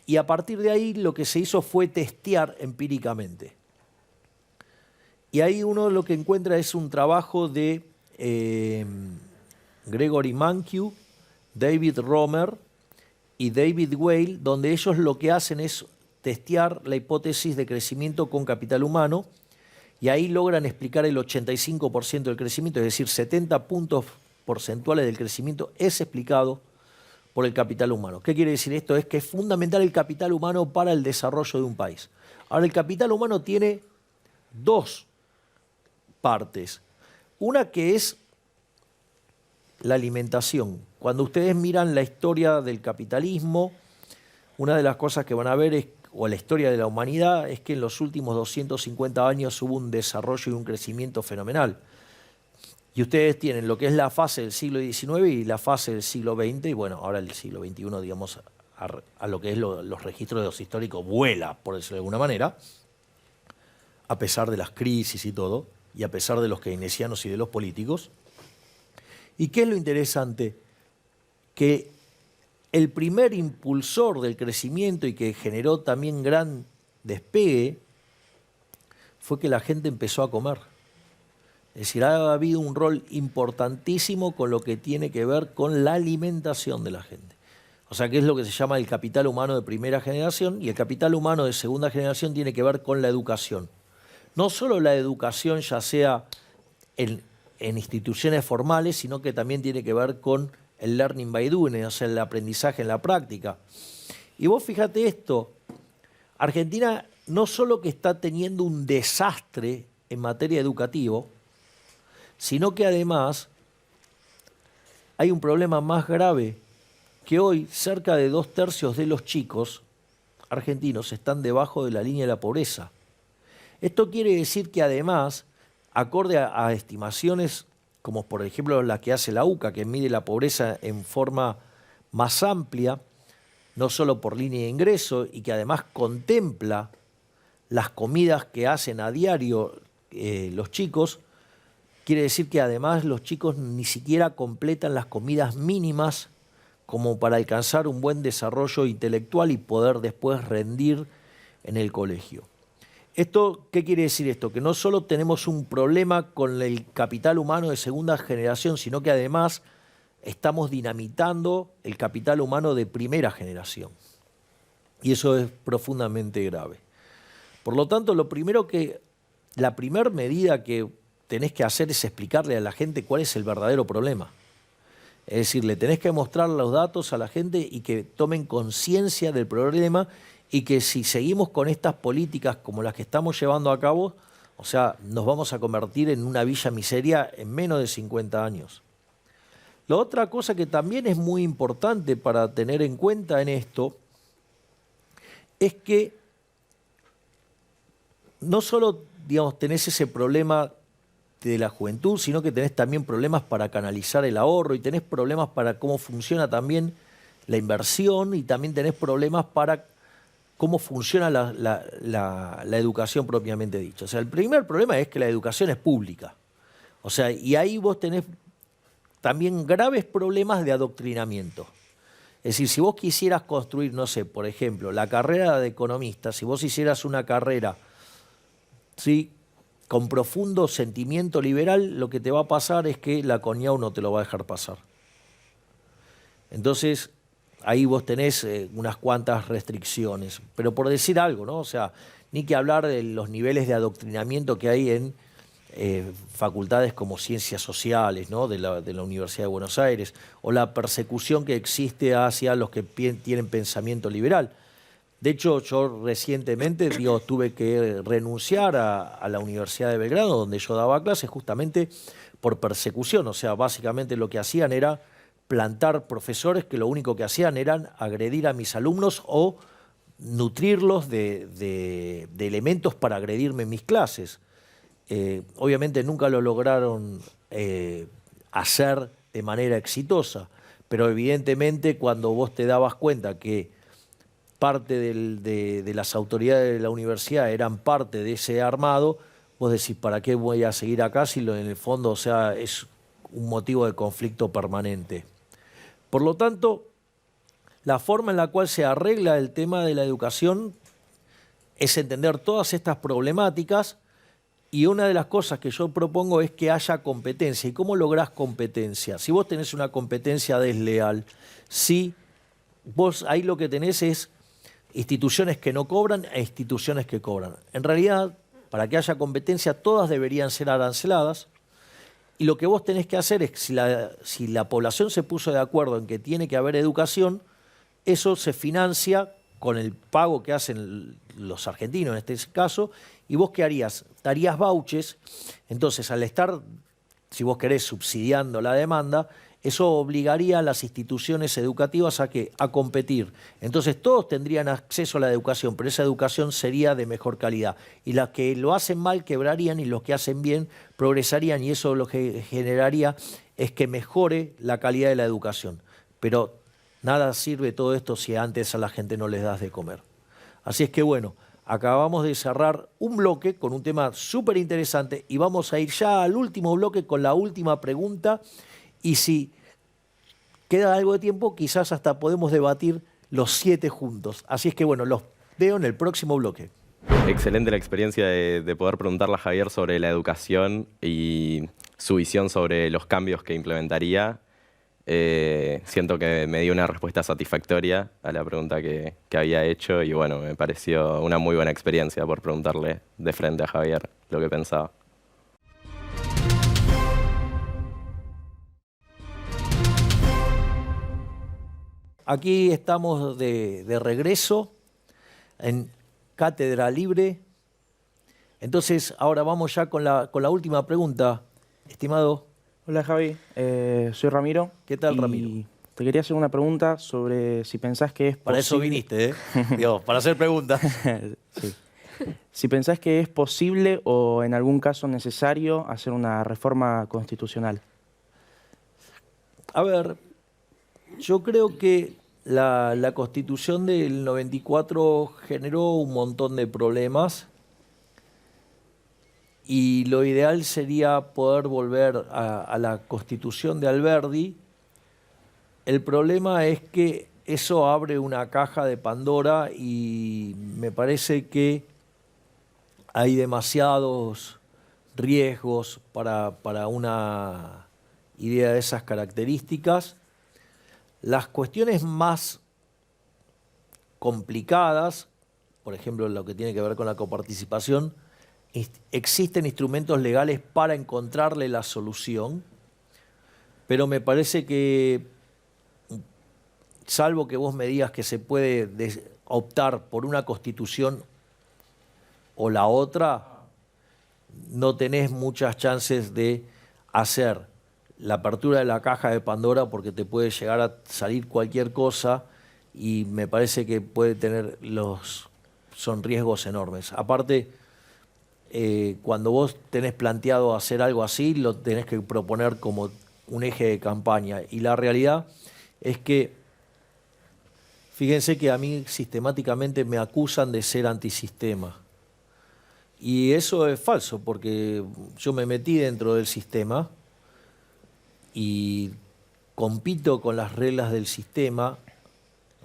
y a partir de ahí lo que se hizo fue testear empíricamente. Y ahí uno lo que encuentra es un trabajo de Gregory Mankiw, David Romer y David Weil, donde ellos lo que hacen es testear la hipótesis de crecimiento con capital humano, y ahí logran explicar el 85% del crecimiento, es decir, 70 puntos porcentuales del crecimiento es explicado por el capital humano. ¿Qué quiere decir esto? Es que es fundamental el capital humano para el desarrollo de un país. Ahora, el capital humano tiene dos partes. Una que es la alimentación. Cuando ustedes miran la historia del capitalismo, una de las cosas que van a ver es, o la historia de la humanidad, es que en los últimos 250 años hubo un desarrollo y un crecimiento fenomenal. Y ustedes tienen lo que es la fase del siglo XIX y la fase del siglo XX, y bueno, ahora el siglo XXI, digamos, a lo que es los registros de los históricos, vuela, por decirlo de alguna manera, a pesar de las crisis y todo, y a pesar de los keynesianos y de los políticos. ¿Y qué es lo interesante? Que el primer impulsor del crecimiento y que generó también gran despegue fue que la gente empezó a comer. Es decir, ha habido un rol importantísimo con lo que tiene que ver con la alimentación de la gente. O sea, que es lo que se llama el capital humano de primera generación, y el capital humano de segunda generación tiene que ver con la educación. No solo la educación ya sea en instituciones formales, sino que también tiene que ver con el learning by doing, o sea, el aprendizaje en la práctica. Y vos fíjate esto, Argentina no solo que está teniendo un desastre en materia educativa, sino que además hay un problema más grave, que hoy cerca de 2/3 de los chicos argentinos están debajo de la línea de la pobreza. Esto quiere decir que además, acorde a estimaciones como por ejemplo la que hace la UCA, que mide la pobreza en forma más amplia, no solo por línea de ingreso, y que además contempla las comidas que hacen a diario los chicos, quiere decir que además los chicos ni siquiera completan las comidas mínimas como para alcanzar un buen desarrollo intelectual y poder después rendir en el colegio. ¿Qué quiere decir esto? Que no solo tenemos un problema con el capital humano de segunda generación, sino que además estamos dinamitando el capital humano de primera generación. Y eso es profundamente grave. Por lo tanto, la primera medida que tenés que hacer es explicarle a la gente cuál es el verdadero problema. Es decir, le tenés que mostrar los datos a la gente y que tomen conciencia del problema, y que si seguimos con estas políticas como las que estamos llevando a cabo, o sea, nos vamos a convertir en una villa miseria en menos de 50 años. La otra cosa que también es muy importante para tener en cuenta en esto es que no solo, digamos, tenés ese problema de la juventud, sino que tenés también problemas para canalizar el ahorro, y tenés problemas para cómo funciona también la inversión, y también tenés problemas para cómo funciona la educación propiamente dicha. O sea, el primer problema es que la educación es pública. O sea, y ahí vos tenés también graves problemas de adoctrinamiento. Es decir, si vos quisieras construir, no sé, por ejemplo, la carrera de economista, si vos hicieras una carrera, ¿sí?, con profundo sentimiento liberal, lo que te va a pasar es que la CONIAU no te lo va a dejar pasar. Entonces, ahí vos tenés unas cuantas restricciones. Pero por decir algo, ¿no? O sea, ni que hablar de los niveles de adoctrinamiento que hay en facultades como Ciencias Sociales, ¿no?, de la Universidad de Buenos Aires, o la persecución que existe hacia los que tienen pensamiento liberal. De hecho, yo recientemente tuve que renunciar a la Universidad de Belgrano, donde yo daba clases, justamente por persecución. O sea, básicamente lo que hacían era plantar profesores que lo único que hacían eran agredir a mis alumnos o nutrirlos de elementos para agredirme en mis clases. Obviamente nunca lo lograron hacer de manera exitosa, pero evidentemente cuando vos te dabas cuenta que parte de las autoridades de la universidad eran parte de ese armado, vos decís, ¿para qué voy a seguir acá si en el fondo, o sea, es un motivo de conflicto permanente? Por lo tanto, la forma en la cual se arregla el tema de la educación es entender todas estas problemáticas, y una de las cosas que yo propongo es que haya competencia. ¿Y cómo lográs competencia? Si vos tenés una competencia desleal, si vos ahí lo que tenés es instituciones que no cobran e instituciones que cobran. En realidad, para que haya competencia, todas deberían ser aranceladas, y lo que vos tenés que hacer es, si la población se puso de acuerdo en que tiene que haber educación, eso se financia con el pago que hacen los argentinos en este caso, y vos ¿qué harías? Darías vouchers. Entonces, al estar, si vos querés, subsidiando la demanda, eso obligaría a las instituciones educativas a competir. Entonces todos tendrían acceso a la educación, pero esa educación sería de mejor calidad. Y las que lo hacen mal quebrarían, y los que hacen bien progresarían, y eso lo que generaría es que mejore la calidad de la educación. Pero nada sirve todo esto si antes a la gente no les das de comer. Así es que bueno, acabamos de cerrar un bloque con un tema súper interesante, y vamos a ir ya al último bloque con la última pregunta. Y si queda algo de tiempo, quizás hasta podemos debatir los 7 juntos. Así es que bueno, los veo en el próximo bloque. Excelente la experiencia de poder preguntarle a Javier sobre la educación y su visión sobre los cambios que implementaría. Siento que me dio una respuesta satisfactoria a la pregunta que había hecho, y bueno, me pareció una muy buena experiencia por preguntarle de frente a Javier lo que pensaba. Aquí estamos de regreso cátedra libre. Entonces, ahora vamos ya con la última pregunta, estimado. Hola Javi, soy Ramiro. ¿Qué tal, y Ramiro? Te quería hacer una pregunta sobre si pensás que es posible... Para eso viniste, ¿eh? Digo, para hacer preguntas. Sí. Si pensás que es posible o en algún caso necesario hacer una reforma constitucional. A ver, yo creo que la Constitución del 94 generó un montón de problemas y lo ideal sería poder volver a la Constitución de Alberdi. El problema es que eso abre una caja de Pandora y me parece que hay demasiados riesgos para una idea de esas características. Las cuestiones más complicadas, por ejemplo, lo que tiene que ver con la coparticipación, existen instrumentos legales para encontrarle la solución, pero me parece que, salvo que vos me digas que se puede optar por una constitución o la otra, no tenés muchas chances de hacer la apertura de la caja de Pandora porque te puede llegar a salir cualquier cosa y me parece que puede tener son riesgos enormes. Aparte, cuando vos tenés planteado hacer algo así, lo tenés que proponer como un eje de campaña. Y la realidad es que, fíjense que a mí sistemáticamente me acusan de ser antisistema. Y eso es falso, porque yo me metí dentro del sistema y compito con las reglas del sistema,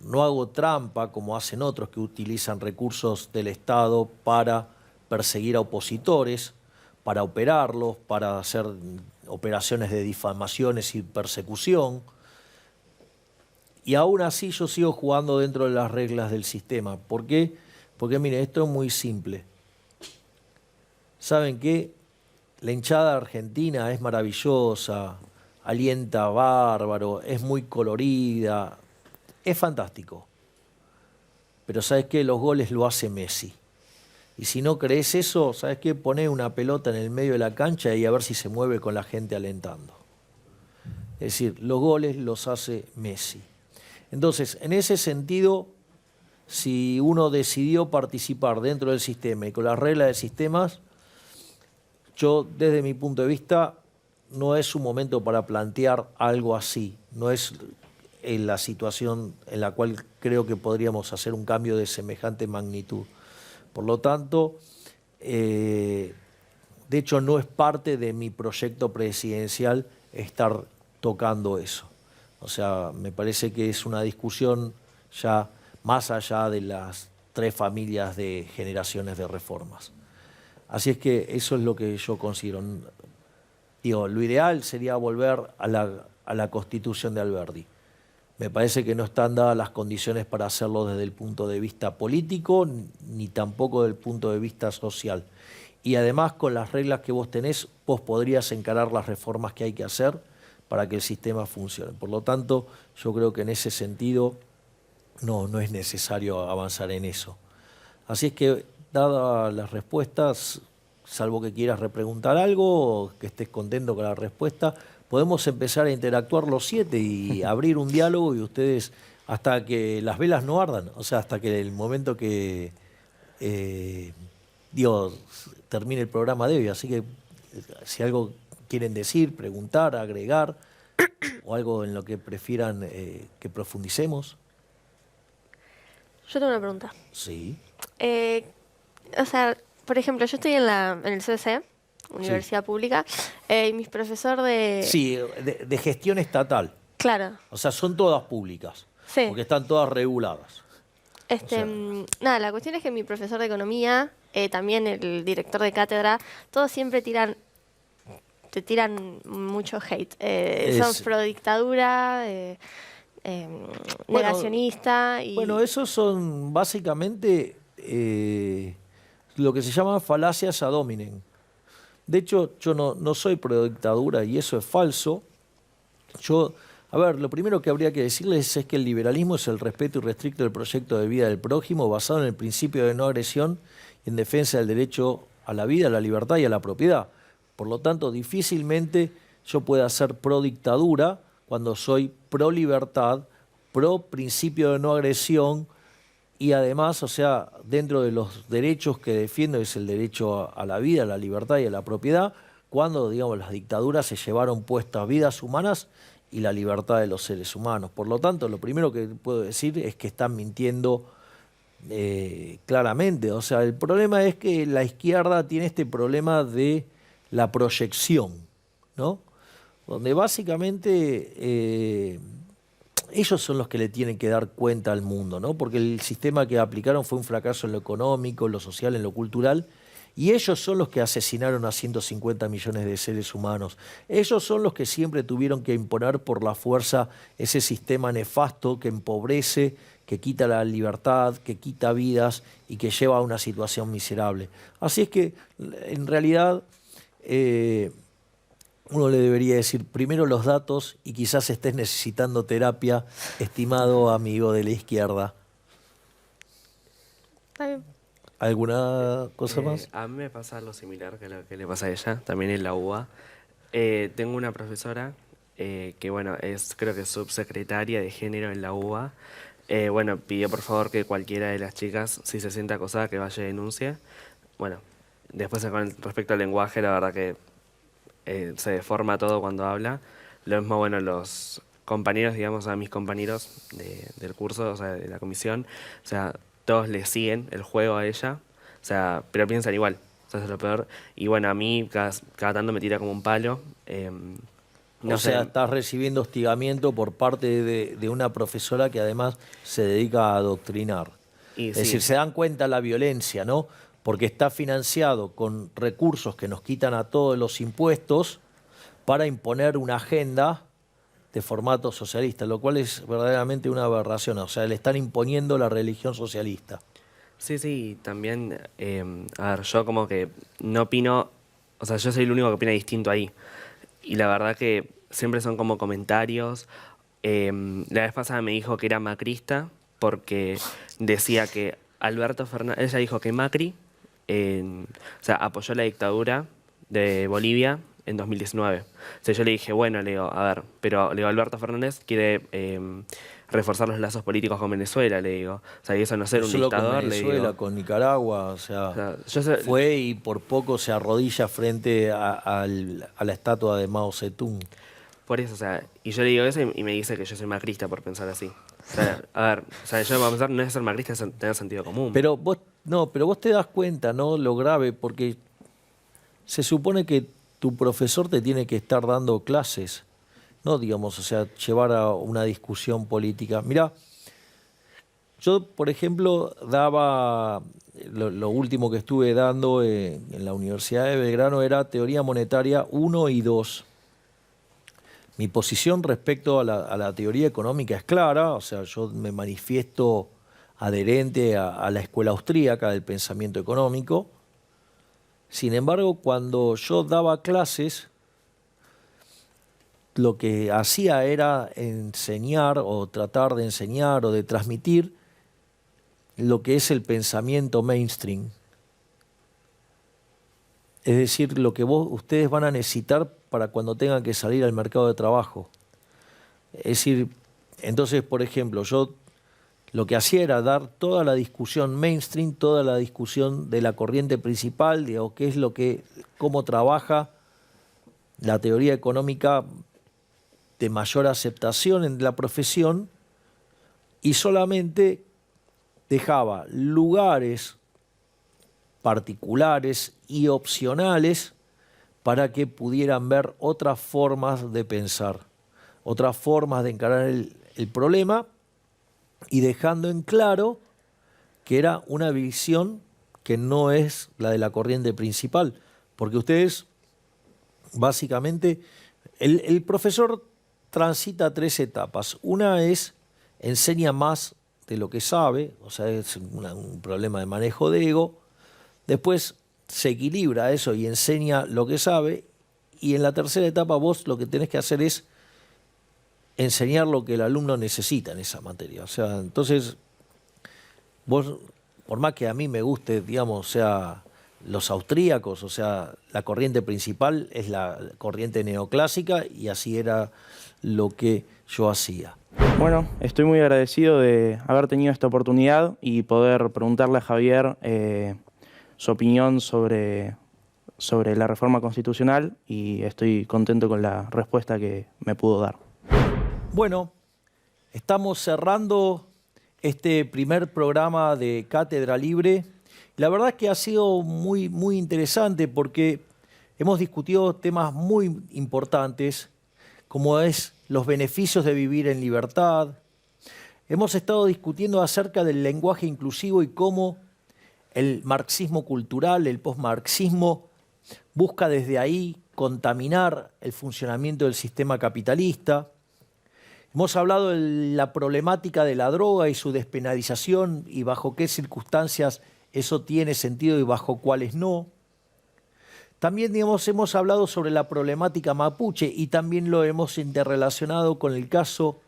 no hago trampa como hacen otros que utilizan recursos del Estado para perseguir a opositores, para operarlos, para hacer operaciones de difamaciones y persecución. Y aún así yo sigo jugando dentro de las reglas del sistema. ¿Por qué? Porque mire, esto es muy simple. ¿Saben qué? La hinchada argentina es maravillosa, alienta bárbaro, es muy colorida, es fantástico. Pero ¿sabes qué? Los goles lo hace Messi. Y si no crees eso, ¿sabes qué? Poné una pelota en el medio de la cancha y a ver si se mueve con la gente alentando. Es decir, los goles los hace Messi. Entonces, en ese sentido, si uno decidió participar dentro del sistema y con las reglas del sistema, yo, desde mi punto de vista, no es un momento para plantear algo así. No es en la situación en la cual creo que podríamos hacer un cambio de semejante magnitud. Por lo tanto, de hecho, no es parte de mi proyecto presidencial estar tocando eso. O sea, me parece que es una discusión ya más allá de las 3 familias de generaciones de reformas. Así es que eso es lo que yo considero. Digo, lo ideal sería volver a la Constitución de Alberdi. Me parece que no están dadas las condiciones para hacerlo desde el punto de vista político, ni tampoco desde el punto de vista social. Y además, con las reglas que vos tenés, vos podrías encarar las reformas que hay que hacer para que el sistema funcione. Por lo tanto, yo creo que en ese sentido no es necesario avanzar en eso. Así es que, dadas las respuestas, salvo que quieras repreguntar algo o que estés contento con la respuesta, podemos empezar a interactuar los 7 y abrir un diálogo y ustedes, hasta que las velas no ardan, o sea, hasta que el momento que termine el programa de hoy. Así que si algo quieren decir, preguntar, agregar, o algo en lo que prefieran que profundicemos. Yo tengo una pregunta. Sí. O sea, por ejemplo, yo estoy en el CBC, Universidad Pública, y mi profesor de... Sí, de gestión estatal. Claro. O sea, son todas públicas. Sí. Porque están todas reguladas. Nada, la cuestión es que mi profesor de economía, también el director de cátedra, todos siempre te tiran mucho hate. Son pro dictadura, negacionista. Bueno, esos son básicamente lo que se llama falacias ad hominem. De hecho, yo no soy pro dictadura y eso es falso. Yo A ver, lo primero que habría que decirles es que el liberalismo es el respeto irrestricto del proyecto de vida del prójimo basado en el principio de no agresión y en defensa del derecho a la vida, a la libertad y a la propiedad. Por lo tanto, difícilmente yo pueda ser pro dictadura cuando soy pro libertad, pro principio de no agresión y además, o sea, dentro de los derechos que defiendo es el derecho a la vida, a la libertad y a la propiedad, cuando, digamos, las dictaduras se llevaron puestas vidas humanas y la libertad de los seres humanos. Por lo tanto, lo primero que puedo decir es que están mintiendo claramente. O sea, el problema es que la izquierda tiene este problema de la proyección, ¿no? Donde básicamente ellos son los que le tienen que dar cuenta al mundo, ¿no? Porque el sistema que aplicaron fue un fracaso en lo económico, en lo social, en lo cultural, y ellos son los que asesinaron a 150 millones de seres humanos. Ellos son los que siempre tuvieron que imponer por la fuerza ese sistema nefasto que empobrece, que quita la libertad, que quita vidas y que lleva a una situación miserable. Así es que, en realidad, uno le debería decir primero los datos y quizás estés necesitando terapia, estimado amigo de la izquierda. Está bien. ¿Alguna cosa más? A mí me pasa algo similar que lo que le pasa a ella, también en la UBA. Tengo una profesora que, bueno, es creo que subsecretaria de género en la UBA. Bueno, pidió por favor que cualquiera de las chicas, si se siente acosada, que vaya y denuncie. Bueno, después con respecto al lenguaje, la verdad que se deforma todo cuando habla. Lo mismo, bueno, los compañeros, digamos, a mis compañeros del curso, o sea, de la comisión, o sea, todos le siguen el juego a ella, o sea, pero piensan igual, o sea, eso es lo peor. Y bueno, a mí cada tanto me tira como un palo. No o sea, sé. estás recibiendo hostigamiento por parte de una profesora que además se dedica a adoctrinar. Y Es sí. decir, se dan cuenta la violencia, ¿no? Porque está financiado con recursos que nos quitan a todos los impuestos para imponer una agenda de formato socialista, lo cual es verdaderamente una aberración. O sea, le están imponiendo la religión socialista. Sí, sí, también, a ver, yo como que no opino, o sea, yo soy el único que opina distinto ahí. Y la verdad que siempre son como comentarios. La vez pasada me dijo que era macrista porque decía que Alberto Fernández, ella dijo que Macri, o sea, apoyó la dictadura de Bolivia en 2019. O sea, yo le dije, bueno, le digo, a ver, pero le digo, Alberto Fernández quiere reforzar los lazos políticos con Venezuela, le digo. O sea, y eso no ser No un solo dictador, con le Venezuela, digo. con Nicaragua, o sea, Yo sé- fue y por poco se arrodilla frente a la estatua de Mao Zedong. Por eso, o sea, y yo le digo eso y me dice que yo soy macrista por pensar así. O sea, a ver, o sea, yo para pensar no es ser macrista, es tener sentido común. Pero vos, no, pero vos te das cuenta, ¿no? Lo grave, porque se supone que tu profesor te tiene que estar dando clases, no, digamos, o sea, llevar a una discusión política. Mirá, yo, por ejemplo, daba, lo último que estuve dando en la Universidad de Belgrano era Teoría Monetaria 1 y 2. Mi posición respecto a la teoría económica es clara, o sea, yo me manifiesto adherente a la escuela austríaca del pensamiento económico. Sin embargo, cuando yo daba clases, lo que hacía era enseñar o tratar de enseñar o de transmitir lo que es el pensamiento mainstream. Es decir, lo que ustedes van a necesitar para cuando tengan que salir al mercado de trabajo. Es decir, entonces, por ejemplo, yo lo que hacía era dar toda la discusión mainstream, toda la discusión de la corriente principal, de qué es cómo trabaja la teoría económica de mayor aceptación en la profesión, y solamente dejaba lugares particulares y opcionales para que pudieran ver otras formas de pensar, otras formas de encarar el problema, y dejando en claro que era una visión que no es la de la corriente principal, porque ustedes, básicamente, el profesor transita 3 etapas. Una es, enseña más de lo que sabe, o sea, es un problema de manejo de ego. Después se equilibra eso y enseña lo que sabe. Y en la tercera etapa vos lo que tenés que hacer es enseñar lo que el alumno necesita en esa materia. O sea, entonces, vos, por más que a mí me guste, digamos, o sea, los austríacos, o sea, la corriente principal es la corriente neoclásica y así era lo que yo hacía. Bueno, estoy muy agradecido de haber tenido esta oportunidad y poder preguntarle a Javier su opinión sobre la reforma constitucional, y estoy contento con la respuesta que me pudo dar. Bueno, estamos cerrando este primer programa de Cátedra Libre. La verdad es que ha sido muy, muy interesante porque hemos discutido temas muy importantes, como es los beneficios de vivir en libertad. Hemos estado discutiendo acerca del lenguaje inclusivo y cómo el marxismo cultural, el posmarxismo, busca desde ahí contaminar el funcionamiento del sistema capitalista. Hemos hablado de la problemática de la droga y su despenalización y bajo qué circunstancias eso tiene sentido y bajo cuáles no. También hemos hablado sobre la problemática mapuche y también lo hemos interrelacionado con el caso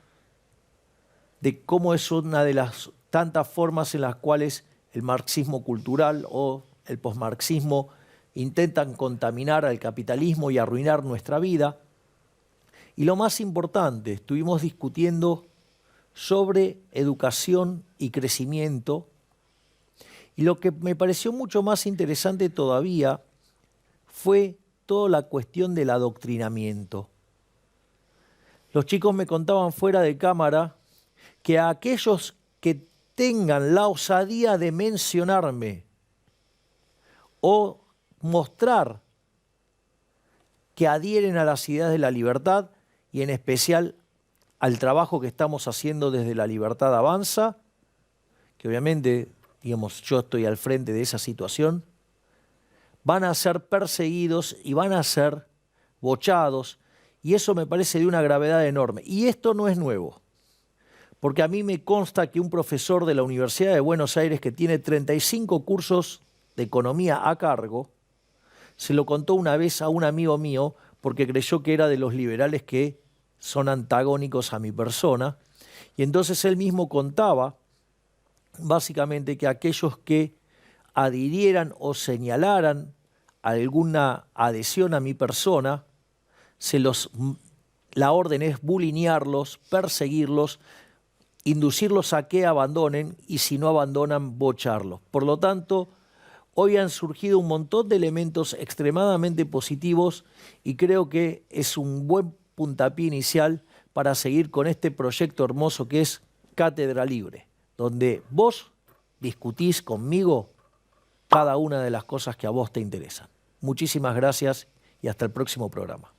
de cómo es una de las tantas formas en las cuales el marxismo cultural o el posmarxismo intentan contaminar al capitalismo y arruinar nuestra vida. Y lo más importante, estuvimos discutiendo sobre educación y crecimiento. Y lo que me pareció mucho más interesante todavía fue toda la cuestión del adoctrinamiento. Los chicos me contaban fuera de cámara que a aquellos que tengan la osadía de mencionarme o mostrar que adhieren a las ideas de la libertad y en especial al trabajo que estamos haciendo desde La Libertad Avanza, que obviamente, digamos, yo estoy al frente de esa situación, van a ser perseguidos y van a ser bochados, y eso me parece de una gravedad enorme. Y esto no es nuevo, porque a mí me consta que un profesor de la Universidad de Buenos Aires que tiene 35 cursos de economía a cargo, se lo contó una vez a un amigo mío porque creyó que era de los liberales que son antagónicos a mi persona, y entonces él mismo contaba básicamente que aquellos que adhirieran o señalaran alguna adhesión a mi persona, la orden es bulinearlos, perseguirlos, inducirlos a que abandonen y si no abandonan, bocharlos. Por lo tanto, hoy han surgido un montón de elementos extremadamente positivos y creo que es un buen puntapié inicial para seguir con este proyecto hermoso que es Cátedra Libre, donde vos discutís conmigo cada una de las cosas que a vos te interesan. Muchísimas gracias y hasta el próximo programa.